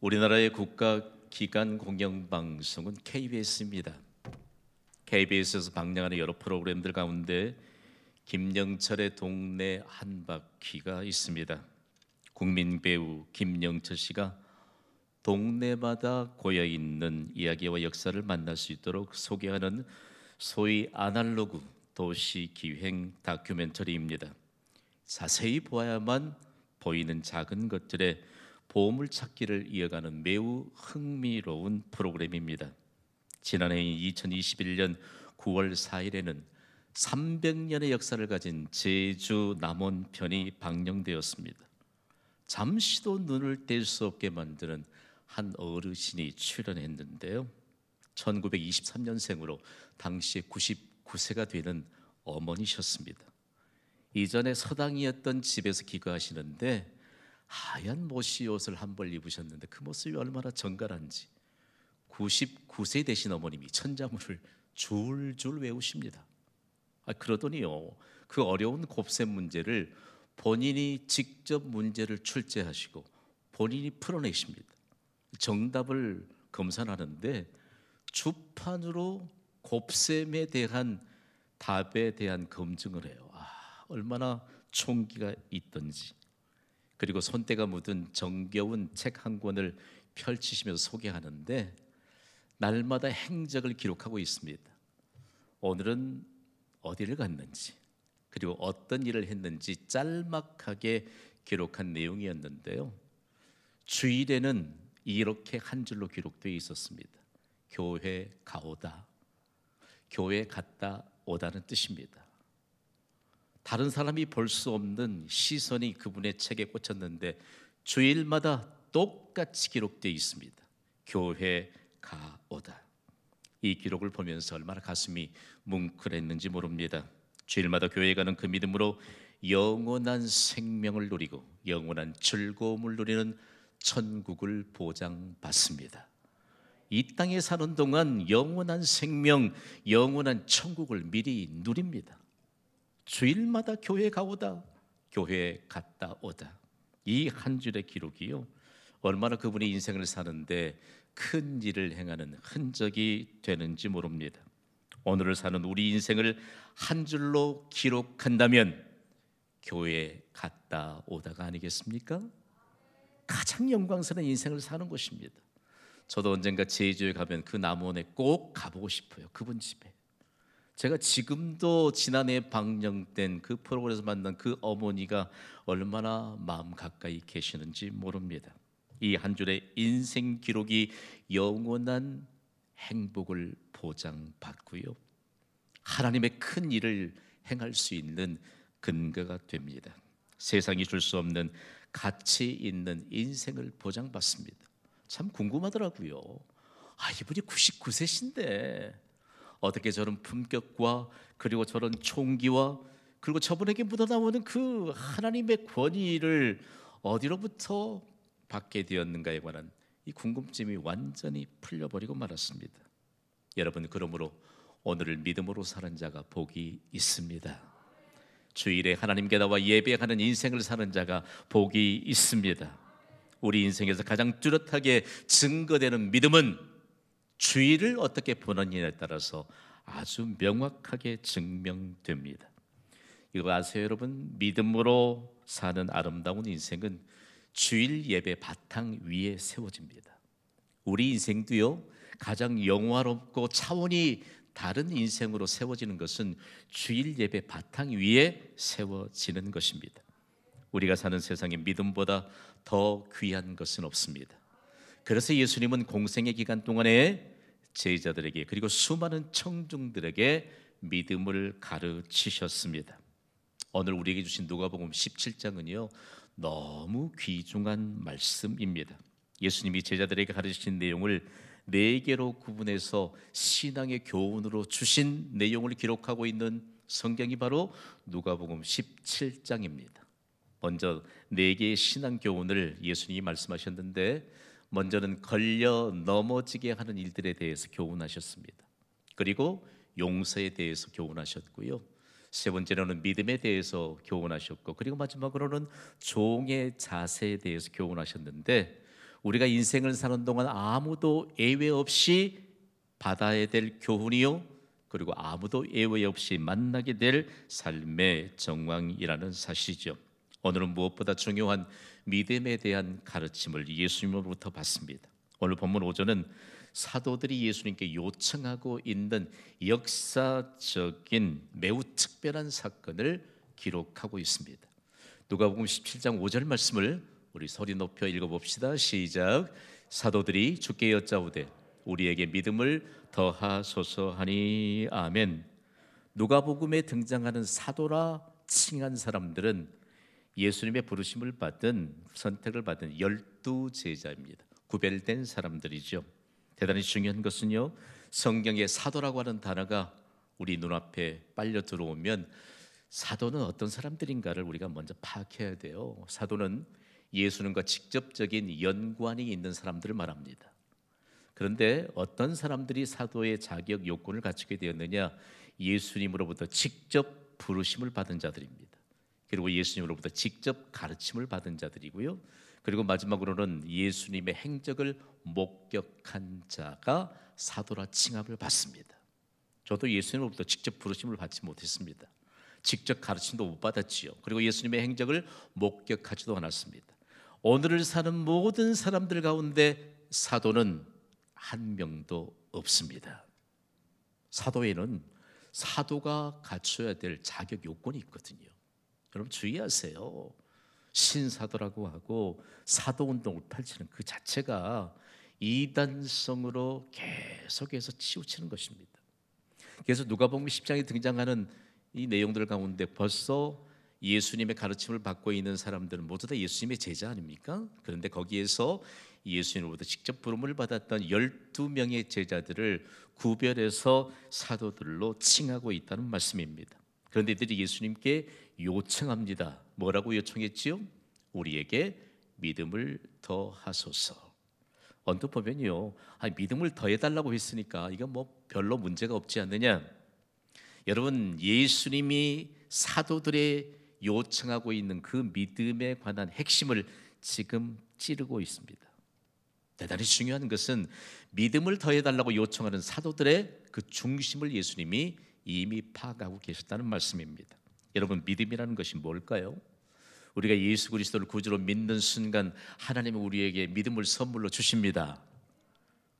우리나라의 국가기관 공영방송은 KBS입니다. KBS에서 방영하는 여러 프로그램들 가운데 김영철의 동네 한바퀴가 있습니다. 국민 배우 김영철 씨가 동네마다 고여있는 이야기와 역사를 만날 수 있도록 소개하는 소위 아날로그 도시기행 다큐멘터리입니다. 자세히 보아야만 보이는 작은 것들의 보물찾기를 이어가는 매우 흥미로운 프로그램입니다. 지난해인 2021년 9월 4일에는 300년의 역사를 가진 제주 남원편이 방영되었습니다. 잠시도 눈을 뗄 수 없게 만드는 한 어르신이 출연했는데요. 1923년생으로 당시에 99세가 되는 어머니셨습니다. 이전에 서당이었던 집에서 기거하시는데 하얀 모시옷을 한 벌 입으셨는데 그 모습이 얼마나 정갈한지 99세 되신 어머님이 천자문을 줄줄 외우십니다. 그러더니요, 그 어려운 곱셈 문제를 본인이 직접 문제를 출제하시고 본인이 풀어내십니다. 정답을 검산하는데 주판으로 곱셈에 대한 답에 대한 검증을 해요. 얼마나 총기가 있던지. 그리고 손때가 묻은 정겨운 책 한 권을 펼치시면서 소개하는데 날마다 행적을 기록하고 있습니다. 오늘은 어디를 갔는지, 그리고 어떤 일을 했는지 짤막하게 기록한 내용이었는데요. 주일에는 이렇게 한 줄로 기록되어 있었습니다. 교회 가오다. 교회 갔다 오다는 뜻입니다. 다른 사람이 볼 수 없는 시선이 그분의 책에 꽂혔는데 주일마다 똑같이 기록되어 있습니다. 교회 가오다. 이 기록을 보면서 얼마나 가슴이 뭉클했는지 모릅니다. 주일마다 교회 가는 그 믿음으로 영원한 생명을 누리고 영원한 즐거움을 누리는 천국을 보장받습니다. 이 땅에 사는 동안 영원한 생명, 영원한 천국을 미리 누립니다. 주일마다 교회 가오다, 교회 갔다 오다. 이 한 줄의 기록이요, 얼마나 그분의 인생을 사는데 큰 일을 행하는 흔적이 되는지 모릅니다. 오늘을 사는 우리 인생을 한 줄로 기록한다면 교회 갔다 오다가 아니겠습니까? 가장 영광스러운 인생을 사는 것입니다. 저도 언젠가 제주에 가면 그 남원에 꼭 가보고 싶어요. 그분 집에. 제가 지금도 지난해 방영된 그 프로그램에서 만난 그 어머니가 얼마나 마음 가까이 계시는지 모릅니다. 이 한 줄의 인생 기록이 영원한 행복을 보장받고요, 하나님의 큰 일을 행할 수 있는 근거가 됩니다. 세상이 줄 수 없는 가치 있는 인생을 보장받습니다. 참 궁금하더라고요. 이분이 99세신데 어떻게 저런 품격과 그리고 저런 총기와 그리고 저분에게 묻어나오는 그 하나님의 권위를 어디로부터 받게 되었는가에 관한 이 궁금증이 완전히 풀려버리고 말았습니다. 여러분, 그러므로 오늘을 믿음으로 사는 자가 복이 있습니다. 주일에 하나님께 나와 예배하는 인생을 사는 자가 복이 있습니다. 우리 인생에서 가장 뚜렷하게 증거되는 믿음은 주일을 어떻게 보느냐에 따라서 아주 명확하게 증명됩니다. 이거 아세요, 여러분? 믿음으로 사는 아름다운 인생은 주일 예배 바탕 위에 세워집니다. 우리 인생도요, 가장 영화롭고 차원이 다른 인생으로 세워지는 것은 주일 예배 바탕 위에 세워지는 것입니다. 우리가 사는 세상에 믿음보다 더 귀한 것은 없습니다. 그래서 예수님은 공생의 기간 동안에 제자들에게 그리고 수많은 청중들에게 믿음을 가르치셨습니다. 오늘 우리에게 주신 누가복음 17장은요, 너무 귀중한 말씀입니다. 예수님이 제자들에게 가르치신 내용을 4개로 구분해서 신앙의 교훈으로 주신 내용을 기록하고 있는 성경이 바로 누가복음 17장입니다. 먼저 4개의 신앙 교훈을 예수님이 말씀하셨는데, 먼저는 걸려 넘어지게 하는 일들에 대해서 교훈하셨습니다. 그리고 용서에 대해서 교훈하셨고요, 세 번째로는 믿음에 대해서 교훈하셨고, 그리고 마지막으로는 종의 자세에 대해서 교훈하셨는데, 우리가 인생을 사는 동안 아무도 예외 없이 받아야 될 교훈이요, 그리고 아무도 예외 없이 만나게 될 삶의 정황이라는 사실이죠. 오늘은 무엇보다 중요한 믿음에 대한 가르침을 예수님으로부터 받습니다. 오늘 본문 5절은 사도들이 예수님께 요청하고 있는 역사적인 매우 특별한 사건을 기록하고 있습니다. 누가복음 17장 5절 말씀을 우리 소리 높여 읽어봅시다. 시작. 사도들이 주께 여짜오되 우리에게 믿음을 더하소서 하니 아멘. 누가복음에 등장하는 사도라 칭한 사람들은 예수님의 부르심을 받은, 선택을 받은 12제자입니다. 구별된 사람들이죠. 대단히 중요한 것은요, 성경에 사도라고 하는 단어가 우리 눈앞에 빨려 들어오면 사도는 어떤 사람들인가를 우리가 먼저 파악해야 돼요. 사도는 예수님과 직접적인 연관이 있는 사람들을 말합니다. 그런데 어떤 사람들이 사도의 자격 요건을 갖추게 되었느냐? 예수님으로부터 직접 부르심을 받은 자들입니다. 그리고 예수님으로부터 직접 가르침을 받은 자들이고요. 그리고 마지막으로는 예수님의 행적을 목격한 자가 사도라 칭함을 받습니다. 저도 예수님으로부터 직접 부르심을 받지 못했습니다. 직접 가르침도 못 받았지요. 그리고 예수님의 행적을 목격하지도 않았습니다. 오늘을 사는 모든 사람들 가운데 사도는 한 명도 없습니다. 사도에는 사도가 갖춰야 될 자격 요건이 있거든요. 여러분 주의하세요. 신사도라고 하고 사도운동을 펼치는 그 자체가 이단성으로 계속해서 치우치는 것입니다. 그래서 누가복음 10장에 등장하는 이 내용들 가운데 벌써 예수님의 가르침을 받고 있는 사람들은 모두 다 예수님의 제자 아닙니까? 그런데 거기에서 예수님으로부터 직접 부름을 받았던 12명의 제자들을 구별해서 사도들로 칭하고 있다는 말씀입니다. 그런데 이들이 예수님께 요청합니다. 뭐라고 요청했지요? 우리에게 믿음을 더하소서. 언뜻 보면요, 믿음을 더해달라고 했으니까 이건 뭐 별로 문제가 없지 않느냐. 여러분, 예수님이 사도들의 요청하고 있는 그 믿음에 관한 핵심을 지금 찌르고 있습니다. 대단히 중요한 것은 믿음을 더해달라고 요청하는 사도들의 그 중심을 예수님이 이미 파악하고 계셨다는 말씀입니다. 여러분, 믿음이라는 것이 뭘까요? 우리가 예수 그리스도를 구주로 믿는 순간 하나님은 우리에게 믿음을 선물로 주십니다.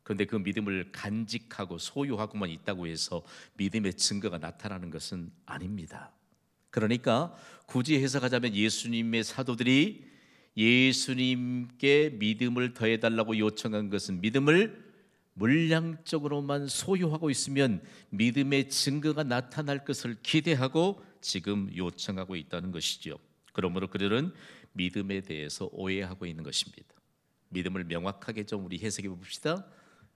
그런데 그 믿음을 간직하고 소유하고만 있다고 해서 믿음의 증거가 나타나는 것은 아닙니다. 그러니까 굳이 해석하자면 예수님의 사도들이 예수님께 믿음을 더해달라고 요청한 것은 믿음을 물량적으로만 소유하고 있으면 믿음의 증거가 나타날 것을 기대하고 지금 요청하고 있다는 것이죠. 그러므로 그들은 믿음에 대해서 오해하고 있는 것입니다. 믿음을 명확하게 좀 우리 해석해 봅시다.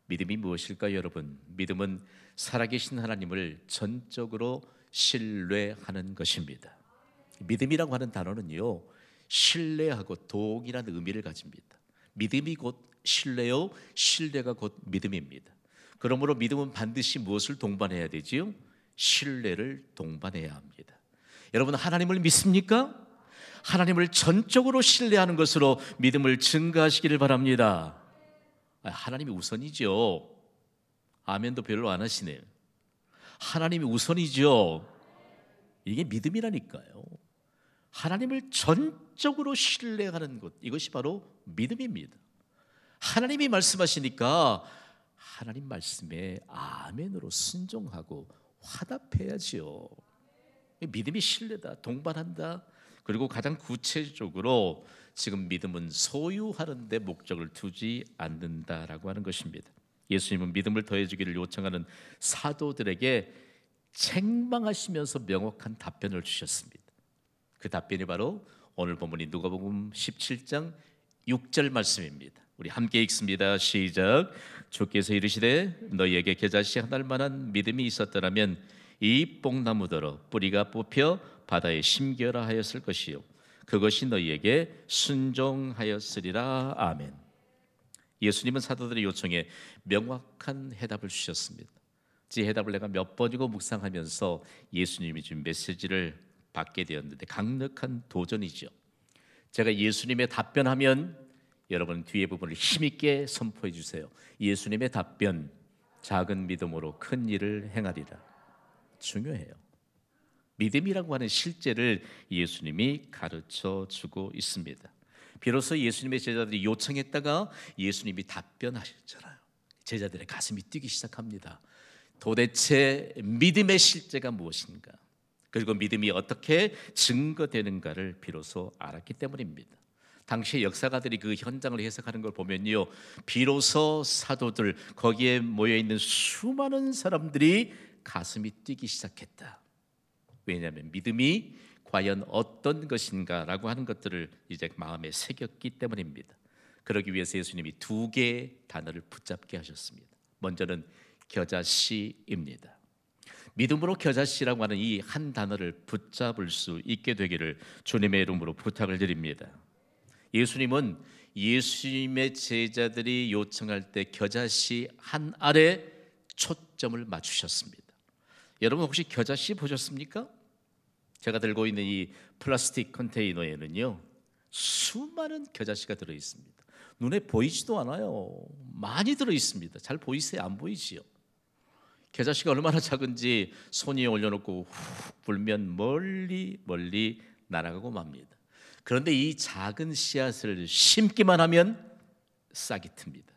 믿음이 무엇일까요, 여러분? 믿음은 살아계신 하나님을 전적으로 신뢰하는 것입니다. 믿음이라고 하는 단어는요, 신뢰하고 동일한 의미를 가집니다. 믿음이 곧 신뢰요, 신뢰가 곧 믿음입니다. 그러므로 믿음은 반드시 무엇을 동반해야 되지요? 신뢰를 동반해야 합니다. 여러분, 하나님을 믿습니까? 하나님을 전적으로 신뢰하는 것으로 믿음을 증가하시기를 바랍니다. 하나님이 우선이죠. 아멘도 별로 안 하시네요. 하나님이 우선이죠. 이게 믿음이라니까요. 하나님을 전적으로 신뢰하는 것, 이것이 바로 믿음입니다. 하나님이 말씀하시니까 하나님 말씀에 아멘으로 순종하고 화답해야지요. 믿음이 신뢰다, 동반한다. 그리고 가장 구체적으로 지금 믿음은 소유하는 데 목적을 두지 않는다라고 하는 것입니다. 예수님은 믿음을 더해주기를 요청하는 사도들에게 책망하시면서 명확한 답변을 주셨습니다. 그 답변이 바로 오늘 본문이 누가복음 17장 6절 말씀입니다. 우리 함께 읽습니다. 시작. 주께서 이르시되 너희에게 겨자씨 한 알만한 믿음이 있었더라면 이 뽕나무더러 뿌리가 뽑혀 바다에 심겨라 하였을 것이요 그것이 너희에게 순종하였으리라. 아멘. 예수님은 사도들의 요청에 명확한 해답을 주셨습니다. 이 해답을 내가 몇 번이고 묵상하면서 예수님이 준 메시지를 받게 되었는데 강력한 도전이죠. 제가 예수님의 답변하면 여러분 뒤에 부분을 힘있게 선포해 주세요. 예수님의 답변, 작은 믿음으로 큰 일을 행하리라. 중요해요. 믿음이라고 하는 실제를 예수님이 가르쳐 주고 있습니다. 비로소 예수님의 제자들이 요청했다가 예수님이 답변하셨잖아요. 제자들의 가슴이 뛰기 시작합니다. 도대체 믿음의 실제가 무엇인가? 그리고 믿음이 어떻게 증거되는가를 비로소 알았기 때문입니다. 당시 역사가들이 그 현장을 해석하는 걸 보면요, 비로소 사도들, 거기에 모여있는 수많은 사람들이 가슴이 뛰기 시작했다. 왜냐하면 믿음이 과연 어떤 것인가라고 하는 것들을 이제 마음에 새겼기 때문입니다. 그러기 위해서 예수님이 두 개의 단어를 붙잡게 하셨습니다. 먼저는 겨자씨입니다. 믿음으로 겨자씨라고 하는 이 한 단어를 붙잡을 수 있게 되기를 주님의 이름으로 부탁을 드립니다. 예수님은 예수님의 제자들이 요청할 때 겨자씨 한 알에 초점을 맞추셨습니다. 여러분 혹시 겨자씨 보셨습니까? 제가 들고 있는 이 플라스틱 컨테이너에는요, 수많은 겨자씨가 들어있습니다. 눈에 보이지도 않아요. 많이 들어있습니다. 잘 보이세요? 안 보이지요? 겨자씨가 얼마나 작은지 손 위에 올려놓고 훅 불면 멀리 멀리 날아가고 맙니다. 그런데 이 작은 씨앗을 심기만 하면 싹이 틉니다.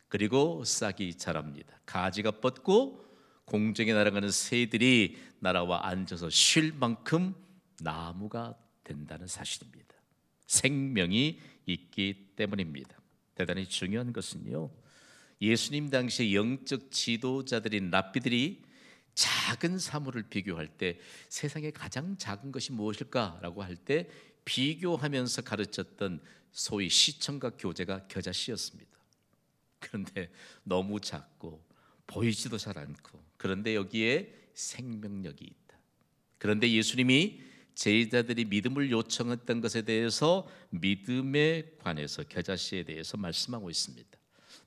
그리고 싹이 자랍니다. 가지가 뻗고 공중에 날아가는 새들이 날아와 앉아서 쉴 만큼 나무가 된다는 사실입니다. 생명이 있기 때문입니다. 대단히 중요한 것은요, 예수님 당시의 영적 지도자들인 랍비들이 작은 사물을 비교할 때 세상에 가장 작은 것이 무엇일까라고 할 때 비교하면서 가르쳤던 소위 시청각 교재가 겨자씨였습니다. 그런데 너무 작고 보이지도 잘 않고, 그런데 여기에 생명력이 있다. 그런데 예수님이 제자들이 믿음을 요청했던 것에 대해서 믿음에 관해서 겨자씨에 대해서 말씀하고 있습니다.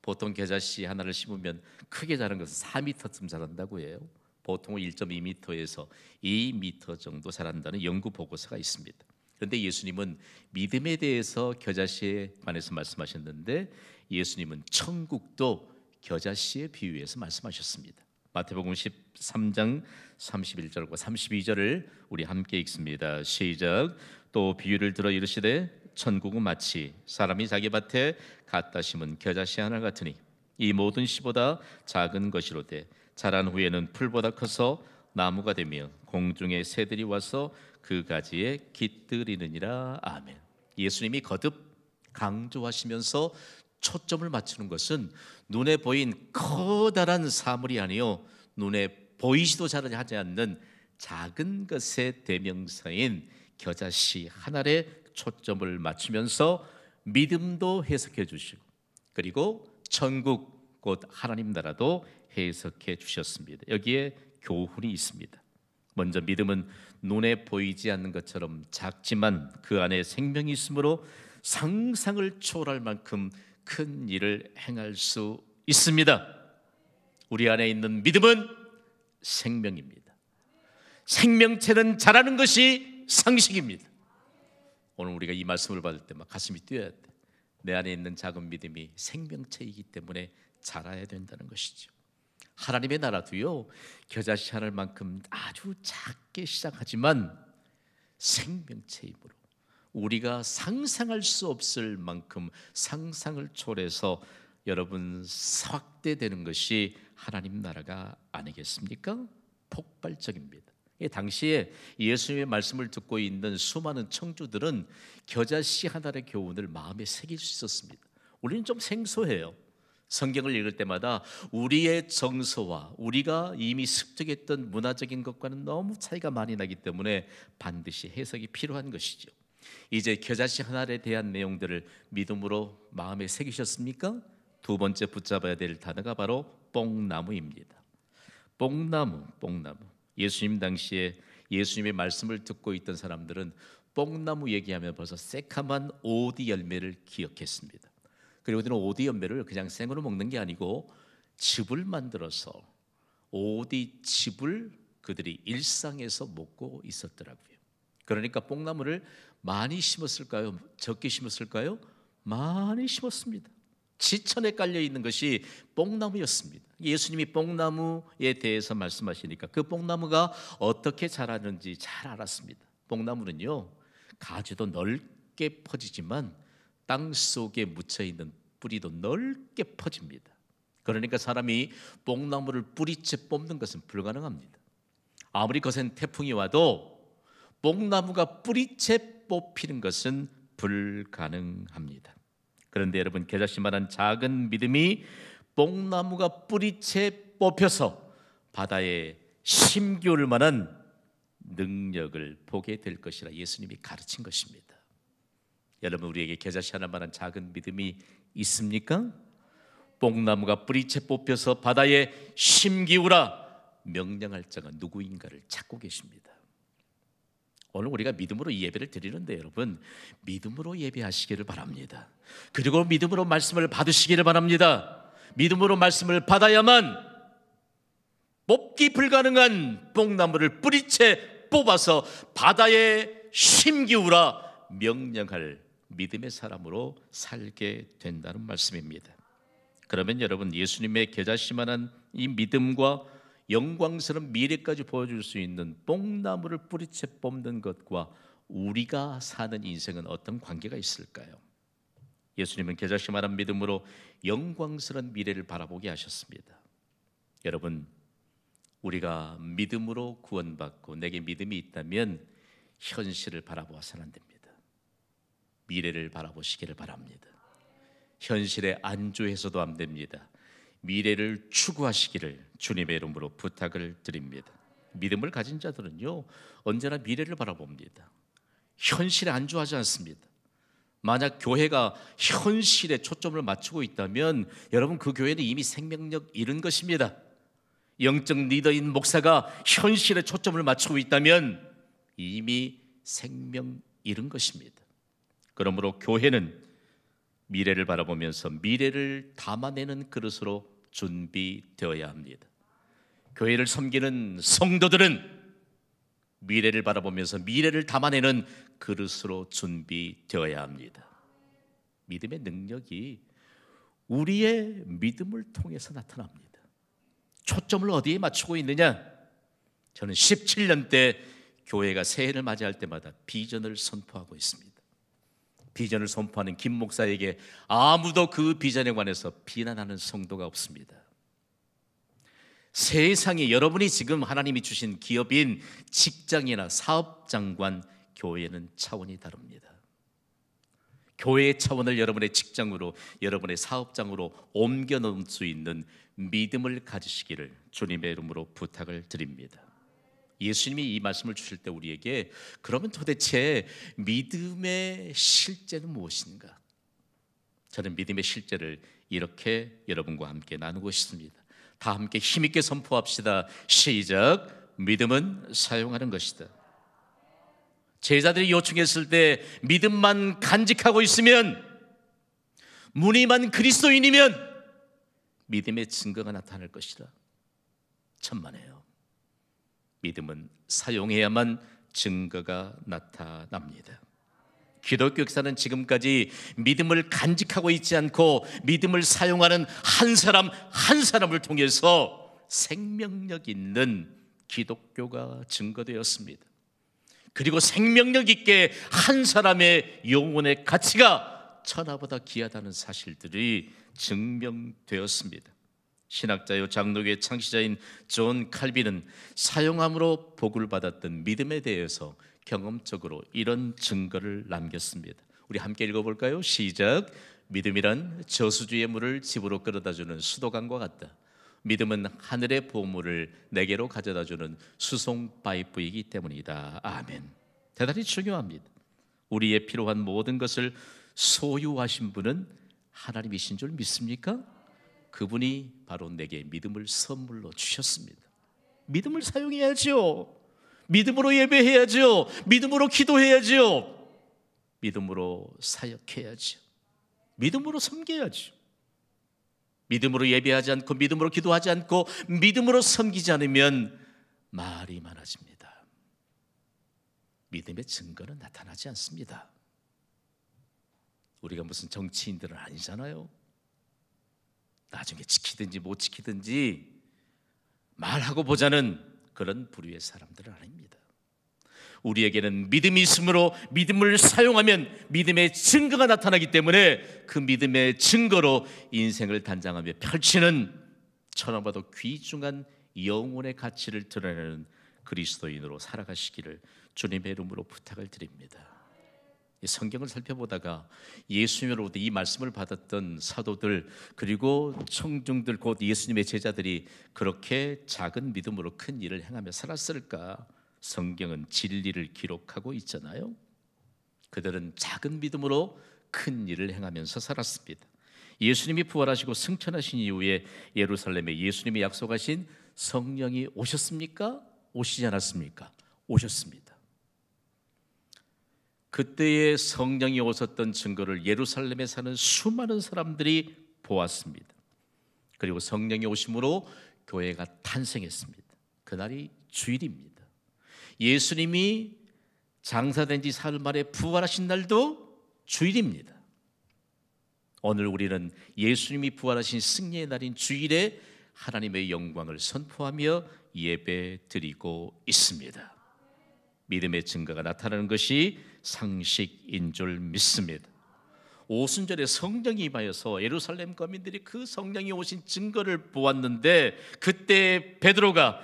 보통 겨자씨 하나를 심으면 크게 자란 것은 4m쯤 자란다고 해요. 보통 1.2m에서 2m 정도 자란다는 연구 보고서가 있습니다. 그런데 예수님은 믿음에 대해서 겨자씨에 관해서 말씀하셨는데, 예수님은 천국도 겨자씨에 비유해서 말씀하셨습니다. 마태복음 13장 31절과 32절을 우리 함께 읽습니다. 시작. 또 비유를 들어 이르시되 천국은 마치 사람이 자기 밭에 갖다 심은 겨자씨 하나 같으니 이 모든 씨보다 작은 것이로되 자란 후에는 풀보다 커서 나무가 되며 공중의 새들이 와서 그 가지에 깃들이느니라. 아멘. 예수님이 거듭 강조하시면서 초점을 맞추는 것은 눈에 보인 커다란 사물이 아니요, 눈에 보이지도 잘 하지 않는 작은 것의 대명사인 겨자씨 하나에 초점을 맞추면서 믿음도 해석해 주시고, 그리고 천국 곧 하나님 나라도 해석해 주셨습니다. 여기에 교훈이 있습니다. 먼저 믿음은 눈에 보이지 않는 것처럼 작지만 그 안에 생명이 있으므로 상상을 초월할 만큼 큰 일을 행할 수 있습니다. 우리 안에 있는 믿음은 생명입니다. 생명체는 자라는 것이 상식입니다. 오늘 우리가 이 말씀을 받을 때 막 가슴이 뛰어야 돼. 내 안에 있는 작은 믿음이 생명체이기 때문에 자라야 된다는 것이죠. 하나님의 나라도요, 겨자씨 하늘만큼 아주 작게 시작하지만 생명체이므로 우리가 상상할 수 없을 만큼 상상을 초월해서 여러분 확대되는 것이 하나님 나라가 아니겠습니까? 폭발적입니다. 당시에 예수님의 말씀을 듣고 있는 수많은 청주들은 겨자씨 하나의 교훈을 마음에 새길 수 있었습니다. 우리는 좀 생소해요. 성경을 읽을 때마다 우리의 정서와 우리가 이미 습득했던 문화적인 것과는 너무 차이가 많이 나기 때문에 반드시 해석이 필요한 것이죠. 이제 겨자씨 하나에 대한 내용들을 믿음으로 마음에 새기셨습니까? 두 번째 붙잡아야 될 단어가 바로 뽕나무입니다. 뽕나무. 예수님 당시에 예수님의 말씀을 듣고 있던 사람들은 뽕나무 얘기하면 벌써 새카만 오디 열매를 기억했습니다. 그리고 그들은 오디 열매를 그냥 생으로 먹는 게 아니고 즙을 만들어서 오디 즙을 그들이 일상에서 먹고 있었더라고요. 그러니까 뽕나무를 많이 심었을까요? 적게 심었을까요? 많이 심었습니다. 지천에 깔려 있는 것이 뽕나무였습니다. 예수님이 뽕나무에 대해서 말씀하시니까 그 뽕나무가 어떻게 자라는지 잘 알았습니다. 뽕나무는요, 가지도 넓게 퍼지지만 땅 속에 묻혀 있는 뿌리도 넓게 퍼집니다. 그러니까 사람이 뽕나무를 뿌리채 뽑는 것은 불가능합니다. 아무리 거센 태풍이 와도 뽕나무가 뿌리채 뽑히는 것은 불가능합니다. 그런데 여러분, 겨자씨만한 작은 믿음이 뽕나무가 뿌리채 뽑혀서 바다에 심기울 만한 능력을 보게 될 것이라 예수님이 가르친 것입니다. 여러분, 우리에게 겨자씨 하나만한 작은 믿음이 있습니까? 뽕나무가 뿌리채 뽑혀서 바다에 심기우라 명령할 자가 누구인가를 찾고 계십니다. 오늘 우리가 믿음으로 이 예배를 드리는데 여러분, 믿음으로 예배하시기를 바랍니다. 그리고 믿음으로 말씀을 받으시기를 바랍니다. 믿음으로 말씀을 받아야만 뽑기 불가능한 뽕나무를 뿌리채 뽑아서 바다에 심기우라 명령할 믿음의 사람으로 살게 된다는 말씀입니다. 그러면 여러분, 예수님의 겨자씨만한 이 믿음과 영광스러운 미래까지 보여줄 수 있는 뽕나무를 뿌리채 뽑는 것과 우리가 사는 인생은 어떤 관계가 있을까요? 예수님은 겨자씨만한 믿음으로 영광스러운 미래를 바라보게 하셨습니다. 여러분, 우리가 믿음으로 구원받고 내게 믿음이 있다면 현실을 바라보아서는 안 됩니다. 미래를 바라보시기를 바랍니다. 현실에 안주해서도 안 됩니다. 미래를 추구하시기를 주님의 이름으로 부탁을 드립니다. 믿음을 가진 자들은요, 언제나 미래를 바라봅니다. 현실에 안주하지 않습니다. 만약 교회가 현실에 초점을 맞추고 있다면 여러분, 그 교회는 이미 생명력 잃은 것입니다. 영적 리더인 목사가 현실에 초점을 맞추고 있다면 이미 생명 잃은 것입니다. 그러므로 교회는 미래를 바라보면서 미래를 담아내는 그릇으로 준비되어야 합니다. 교회를 섬기는 성도들은 미래를 바라보면서 미래를 담아내는 그릇으로 준비되어야 합니다. 믿음의 능력이 우리의 믿음을 통해서 나타납니다. 초점을 어디에 맞추고 있느냐? 저는 17년 때 교회가 새해를 맞이할 때마다 비전을 선포하고 있습니다. 비전을 선포하는 김 목사에게 아무도 그 비전에 관해서 비난하는 성도가 없습니다. 세상에 여러분이 지금 하나님이 주신 기업인 직장이나 사업장관, 교회는 차원이 다릅니다. 교회의 차원을 여러분의 직장으로, 여러분의 사업장으로 옮겨 놓을 수 있는 믿음을 가지시기를 주님의 이름으로 부탁을 드립니다. 예수님이 이 말씀을 주실 때 우리에게 그러면 도대체 믿음의 실제는 무엇인가? 저는 믿음의 실제를 이렇게 여러분과 함께 나누고 싶습니다. 다 함께 힘있게 선포합시다. 시작. 믿음은 사용하는 것이다. 제자들이 요청했을 때 믿음만 간직하고 있으면, 무늬만 그리스도인이면 믿음의 증거가 나타날 것이다. 천만에요. 믿음은 사용해야만 증거가 나타납니다. 기독교 역사는 지금까지 믿음을 간직하고 있지 않고 믿음을 사용하는 한 사람 한 사람을 통해서 생명력 있는 기독교가 증거되었습니다. 그리고 생명력 있게 한 사람의 영혼의 가치가 천하보다 귀하다는 사실들이 증명되었습니다. 신학자요 장로교의 창시자인 존 칼빈은 사용함으로 복을 받았던 믿음에 대해서 경험적으로 이런 증거를 남겼습니다. 우리 함께 읽어볼까요? 시작. 믿음이란 저수지의 물을 집으로 끌어다주는 수도관과 같다. 믿음은 하늘의 보물을 내게로 가져다주는 수송 파이프이기 때문이다. 아멘. 대단히 중요합니다. 우리의 필요한 모든 것을 소유하신 분은 하나님이신 줄 믿습니까? 그분이 바로 내게 믿음을 선물로 주셨습니다. 믿음을 사용해야죠. 믿음으로 예배해야죠. 믿음으로 기도해야죠. 믿음으로 사역해야죠. 믿음으로 섬겨야죠. 믿음으로 예배하지 않고 믿음으로 기도하지 않고 믿음으로 섬기지 않으면 말이 많아집니다. 믿음의 증거는 나타나지 않습니다. 우리가 무슨 정치인들은 아니잖아요. 나중에 지키든지 못 지키든지 말하고 보자는 그런 부류의 사람들은 아닙니다. 우리에게는 믿음이 있으므로 믿음을 사용하면 믿음의 증거가 나타나기 때문에 그 믿음의 증거로 인생을 단장하며 펼치는 천하보다 귀중한 영혼의 가치를 드러내는 그리스도인으로 살아가시기를 주님의 이름으로 부탁을 드립니다. 이 성경을 살펴보다가 예수님으로부터 이 말씀을 받았던 사도들 그리고 청중들 곧 예수님의 제자들이 그렇게 작은 믿음으로 큰 일을 행하며 살았을까? 성경은 진리를 기록하고 있잖아요. 그들은 작은 믿음으로 큰 일을 행하면서 살았습니다. 예수님이 부활하시고 승천하신 이후에 예루살렘에 예수님이 약속하신 성령이 오셨습니까? 오시지 않았습니까? 오셨습니다. 그때의 성령이 오셨던 증거를 예루살렘에 사는 수많은 사람들이 보았습니다. 그리고 성령이 오심으로 교회가 탄생했습니다. 그날이 주일입니다. 예수님이 장사된 지 사흘 만에 부활하신 날도 주일입니다. 오늘 우리는 예수님이 부활하신 승리의 날인 주일에 하나님의 영광을 선포하며 예배 드리고 있습니다. 믿음의 증거가 나타나는 것이 상식인 줄 믿습니다. 오순절에 성령이 임하여서 예루살렘 거민들이 그 성령이 오신 증거를 보았는데 그때 베드로가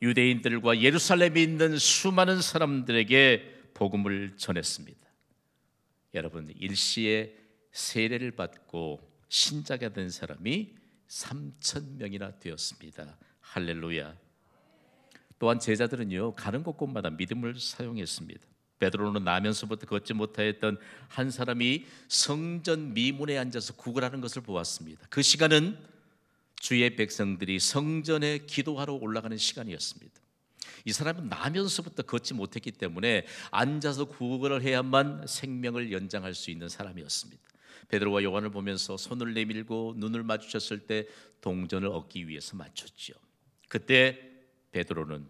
유대인들과 예루살렘에 있는 수많은 사람들에게 복음을 전했습니다. 여러분, 일시에 세례를 받고 신자가 된 사람이 3,000명이나 되었습니다. 할렐루야. 또한 제자들은요, 가는 곳곳마다 믿음을 사용했습니다. 베드로는 나면서부터 걷지 못하였던 한 사람이 성전 미문에 앉아서 구걸하는 것을 보았습니다. 그 시간은 주의 백성들이 성전에 기도하러 올라가는 시간이었습니다. 이 사람은 나면서부터 걷지 못했기 때문에 앉아서 구걸을 해야만 생명을 연장할 수 있는 사람이었습니다. 베드로와 요한을 보면서 손을 내밀고 눈을 마주쳤을 때 동전을 얻기 위해서 맞췄죠. 그때 베드로는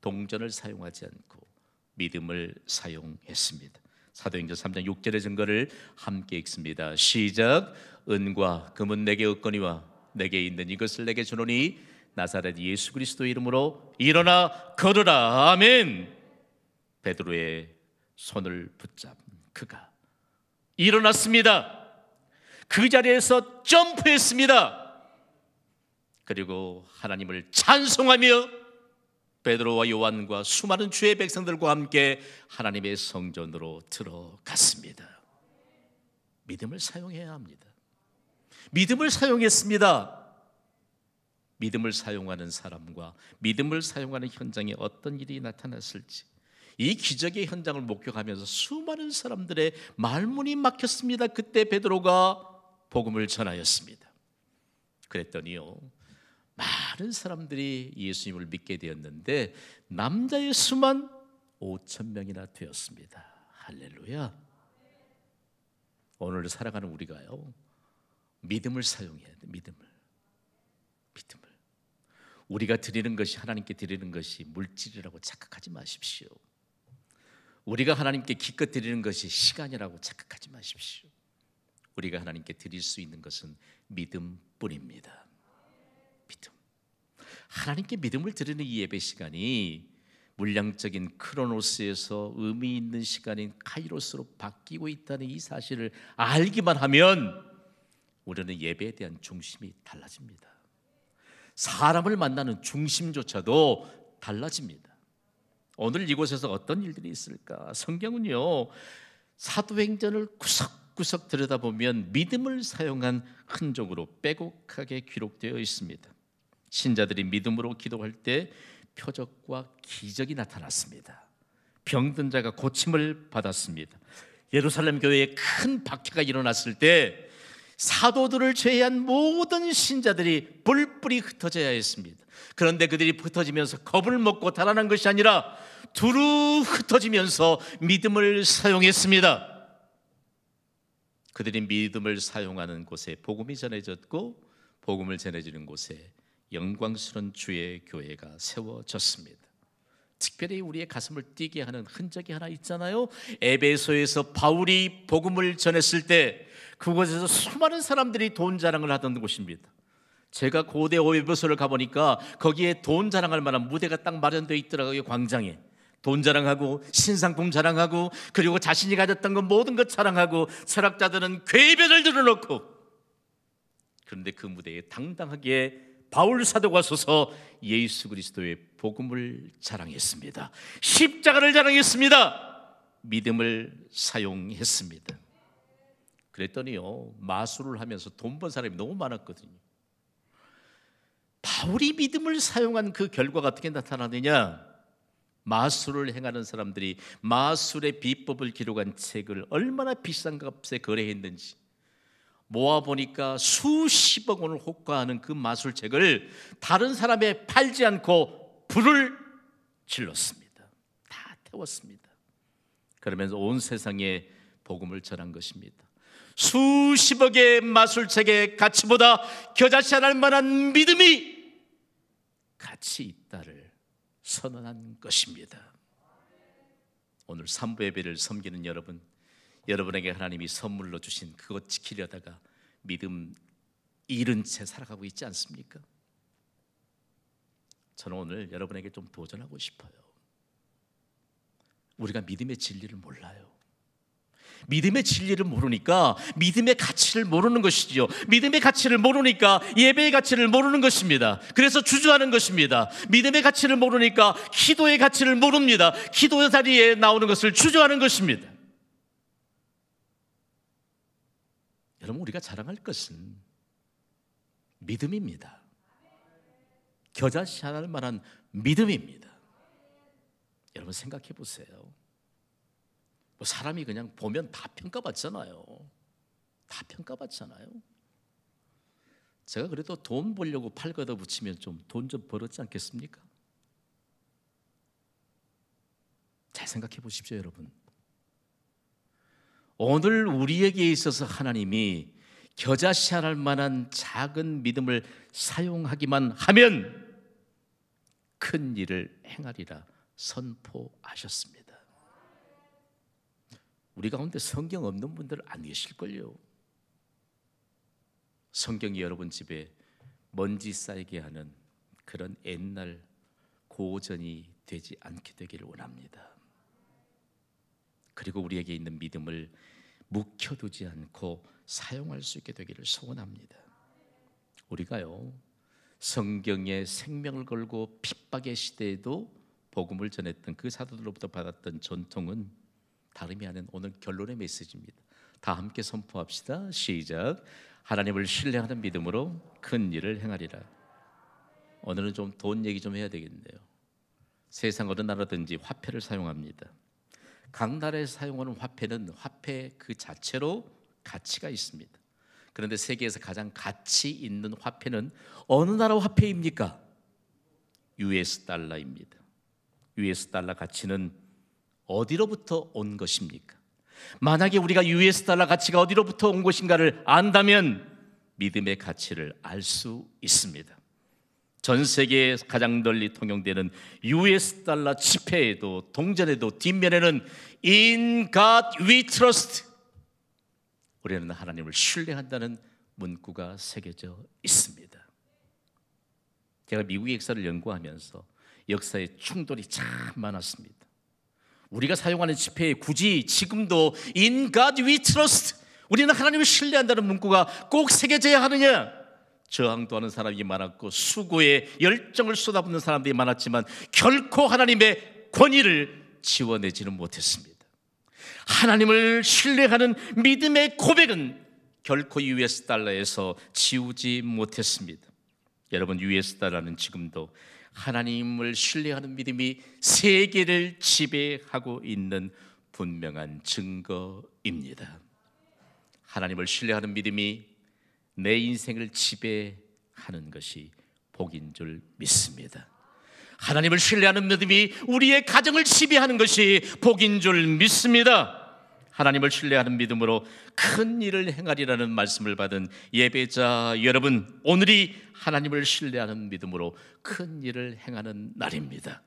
동전을 사용하지 않고 믿음을 사용했습니다. 사도행전 3장 6절의 증거를 함께 읽습니다. 시작. 은과 금은 내게 없거니와 내게 있는 이것을 내게 주노니 나사렛 예수 그리스도의 이름으로 일어나 걸으라. 아멘. 베드로의 손을 붙잡은 그가 일어났습니다. 그 자리에서 점프했습니다. 그리고 하나님을 찬송하며 베드로와 요한과 수많은 주의 백성들과 함께 하나님의 성전으로 들어갔습니다. 믿음을 사용해야 합니다. 믿음을 사용했습니다. 믿음을 사용하는 사람과 믿음을 사용하는 현장에 어떤 일이 나타났을지, 이 기적의 현장을 목격하면서 수많은 사람들의 말문이 막혔습니다. 그때 베드로가 복음을 전하였습니다. 그랬더니요, 많은 사람들이 예수님을 믿게 되었는데 남자의 수만 5,000명이나 되었습니다. 할렐루야. 오늘 살아가는 우리가요, 믿음을 사용해야 돼. 믿음을. 우리가 드리는 것이, 하나님께 드리는 것이 물질이라고 착각하지 마십시오. 우리가 하나님께 기껏 드리는 것이 시간이라고 착각하지 마십시오. 우리가 하나님께 드릴 수 있는 것은 믿음뿐입니다. 믿음. 하나님께 믿음을 드리는 이 예배 시간이 물량적인 크로노스에서 의미 있는 시간인 카이로스로 바뀌고 있다는 이 사실을 알기만 하면 우리는 예배에 대한 중심이 달라집니다. 사람을 만나는 중심조차도 달라집니다. 오늘 이곳에서 어떤 일들이 있을까? 성경은요, 사도행전을 구석구석 들여다보면 믿음을 사용한 흔적으로 빼곡하게 기록되어 있습니다. 신자들이 믿음으로 기도할 때 표적과 기적이 나타났습니다. 병든 자가 고침을 받았습니다. 예루살렘 교회에 큰 박해가 일어났을 때 사도들을 제외한 모든 신자들이 뿔뿔이 흩어져야 했습니다. 그런데 그들이 흩어지면서 겁을 먹고 달아난 것이 아니라 두루 흩어지면서 믿음을 사용했습니다. 그들이 믿음을 사용하는 곳에 복음이 전해졌고, 복음을 전해지는 곳에 영광스러운 주의 교회가 세워졌습니다. 특별히 우리의 가슴을 뛰게 하는 흔적이 하나 있잖아요. 에베소에서 바울이 복음을 전했을 때 그곳에서 수많은 사람들이 돈 자랑을 하던 곳입니다. 제가 고대 에베소를 가보니까 거기에 돈 자랑할 만한 무대가 딱 마련되어 있더라고요. 광장에 돈 자랑하고 신상품 자랑하고 그리고 자신이 가졌던 것 모든 것 자랑하고 철학자들은 궤변을 들어놓고, 그런데 그 무대에 당당하게 바울 사도가 서서 예수 그리스도의 복음을 자랑했습니다. 십자가를 자랑했습니다. 믿음을 사용했습니다. 그랬더니요, 마술을 하면서 돈 번 사람이 너무 많았거든요. 바울이 믿음을 사용한 그 결과가 어떻게 나타나느냐? 마술을 행하는 사람들이 마술의 비법을 기록한 책을 얼마나 비싼 값에 거래했는지 모아보니까 수십억 원을 호가하는 그 마술책을 다른 사람에 팔지 않고 불을 질렀습니다. 다 태웠습니다. 그러면서 온 세상에 복음을 전한 것입니다. 수십억의 마술책의 가치보다 겨자씨 않을 만한 믿음이 가치 있다를 선언한 것입니다. 오늘 삼부 예배를 섬기는 여러분, 여러분에게 하나님이 선물로 주신 그것 지키려다가 믿음 잃은 채 살아가고 있지 않습니까? 저는 오늘 여러분에게 좀 도전하고 싶어요. 우리가 믿음의 진리를 몰라요. 믿음의 진리를 모르니까 믿음의 가치를 모르는 것이지요. 믿음의 가치를 모르니까 예배의 가치를 모르는 것입니다. 그래서 주저하는 것입니다. 믿음의 가치를 모르니까 기도의 가치를 모릅니다. 기도의 자리에 나오는 것을 주저하는 것입니다. 여러분, 우리가 자랑할 것은 믿음입니다. 겨자씨 않을 만한 믿음입니다. 여러분 생각해 보세요. 뭐 사람이 그냥 보면 다 평가받잖아요. 다 평가받잖아요. 제가 그래도 돈 벌려고 팔 걷어 붙이면 좀 돈 좀 벌었지 않겠습니까? 잘 생각해 보십시오, 여러분. 오늘 우리에게 있어서 하나님이 겨자씨 않을 만한 작은 믿음을 사용하기만 하면 큰 일을 행하리라 선포하셨습니다. 우리 가운데 성경 없는 분들 안 계실걸요. 성경이 여러분 집에 먼지 쌓이게 하는 그런 옛날 고전이 되지 않게 되기를 원합니다. 그리고 우리에게 있는 믿음을 묵혀두지 않고 사용할 수 있게 되기를 소원합니다. 우리가요, 성경에 생명을 걸고 핍박의 시대에도 복음을 전했던 그 사도들로부터 받았던 전통은 다름이 아닌 오늘 결론의 메시지입니다. 다 함께 선포합시다. 시작. 하나님을 신뢰하는 믿음으로 큰 일을 행하리라. 오늘은 좀 돈 얘기 좀 해야 되겠네요. 세상 어느 나라든지 화폐를 사용합니다. 각 나라에 사용하는 화폐는 화폐 그 자체로 가치가 있습니다. 그런데 세계에서 가장 가치 있는 화폐는 어느 나라 화폐입니까? US 달러입니다. US 달러 가치는 어디로부터 온 것입니까? 만약에 우리가 US 달러 가치가 어디로부터 온 것인가를 안다면 믿음의 가치를 알 수 있습니다. 전 세계에 가장 널리 통용되는 US 달러 지폐에도 동전에도 뒷면에는 In God we trust, 우리는 하나님을 신뢰한다는 문구가 새겨져 있습니다. 제가 미국의 역사를 연구하면서 역사의 충돌이 참 많았습니다. 우리가 사용하는 지폐에 굳이 지금도 In God we trust, 우리는 하나님을 신뢰한다는 문구가 꼭 새겨져야 하느냐? 저항도 하는 사람이 많았고 수고에 열정을 쏟아붓는 사람들이 많았지만 결코 하나님의 권위를 지워내지는 못했습니다. 하나님을 신뢰하는 믿음의 고백은 결코 US 달러에서 지우지 못했습니다. 여러분, US 달러는 지금도 하나님을 신뢰하는 믿음이 세계를 지배하고 있는 분명한 증거입니다. 하나님을 신뢰하는 믿음이 내 인생을 지배하는 것이 복인 줄 믿습니다. 하나님을 신뢰하는 믿음이 우리의 가정을 지배하는 것이 복인 줄 믿습니다. 하나님을 신뢰하는 믿음으로 큰 일을 행하리라는 말씀을 받은 예배자 여러분, 오늘이 하나님을 신뢰하는 믿음으로 큰 일을 행하는 날입니다.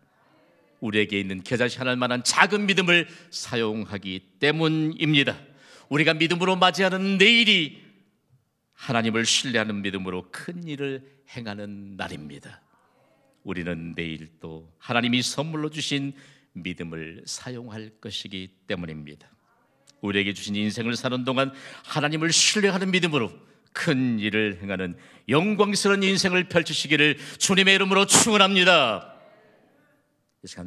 우리에게 있는 겨자씨 하나일 만한 작은 믿음을 사용하기 때문입니다. 우리가 믿음으로 맞이하는 내일이 하나님을 신뢰하는 믿음으로 큰 일을 행하는 날입니다. 우리는 내일 또 하나님이 선물로 주신 믿음을 사용할 것이기 때문입니다. 우리에게 주신 인생을 사는 동안 하나님을 신뢰하는 믿음으로 큰 일을 행하는 영광스러운 인생을 펼치시기를 주님의 이름으로 축원합니다. 이 시간